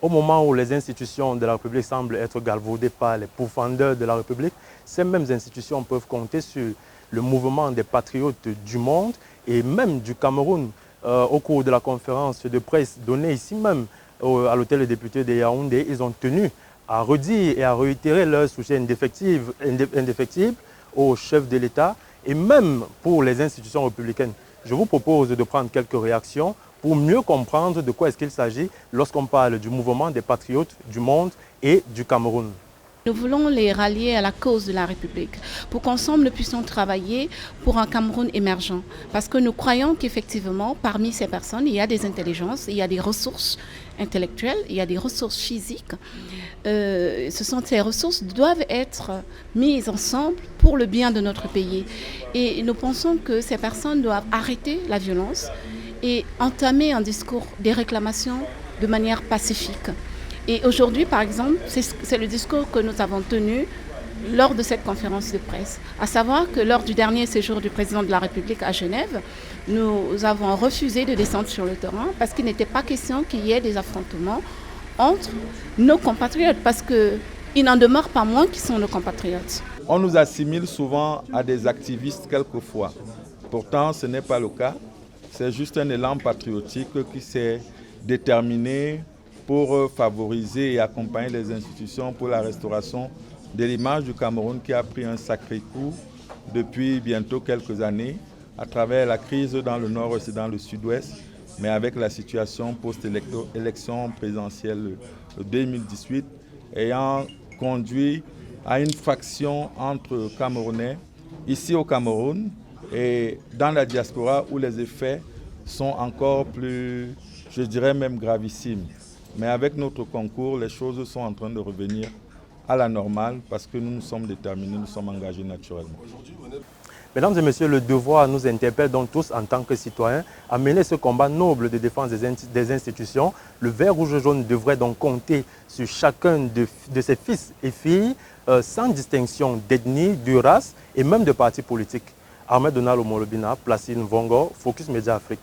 Au moment où les institutions de la République semblent être galvaudées par les pourfendeurs de la République, ces mêmes institutions peuvent compter sur le mouvement des patriotes du monde et même du Cameroun. Au cours de la conférence de presse donnée ici même à l'hôtel des députés de Yaoundé, ils ont tenu à redire et à réitérer leur soutien indéfectible au chef de l'État et même pour les institutions républicaines. Je vous propose de prendre quelques réactions pour mieux comprendre de quoi est-ce qu'il s'agit lorsqu'on parle du mouvement des patriotes du monde et du Cameroun. Nous voulons les rallier à la cause de la République pour qu'ensemble nous puissions travailler pour un Cameroun émergent. Parce que nous croyons qu'effectivement, parmi ces personnes, il y a des intelligences, il y a des ressources intellectuelles, il y a des ressources physiques. Ces ressources doivent être mises ensemble pour le bien de notre pays. Et nous pensons que ces personnes doivent arrêter la violence et entamer un discours des réclamations de manière pacifique. Et aujourd'hui, par exemple, c'est le discours que nous avons tenu lors de cette conférence de presse, à savoir que lors du dernier séjour du président de la République à Genève, nous avons refusé de descendre sur le terrain parce qu'il n'était pas question qu'il y ait des affrontements entre nos compatriotes, parce qu'il n'en demeure pas moins qu'ils sont nos compatriotes. On nous assimile souvent à des activistes quelquefois. Pourtant, ce n'est pas le cas. C'est juste un élan patriotique qui s'est déterminé pour favoriser et accompagner les institutions pour la restauration de l'image du Cameroun qui a pris un sacré coup depuis bientôt quelques années à travers la crise dans le nord-ouest et dans le sud-ouest, mais avec la situation post-élection présidentielle de 2018 ayant conduit à une faction entre Camerounais ici au Cameroun et dans la diaspora où les effets sont encore plus, je dirais même gravissimes. Mais avec notre concours, les choses sont en train de revenir à la normale parce que nous nous sommes déterminés, nous sommes engagés naturellement. Mesdames et messieurs, le devoir nous interpelle donc tous en tant que citoyens à mener ce combat noble de défense des institutions. Le vert, rouge, jaune devrait donc compter sur chacun de ses fils et filles sans distinction d'ethnie, de race et même de parti politique. Ahmed Donald Omolobina, Placine Vongo, Focus Média Afrique.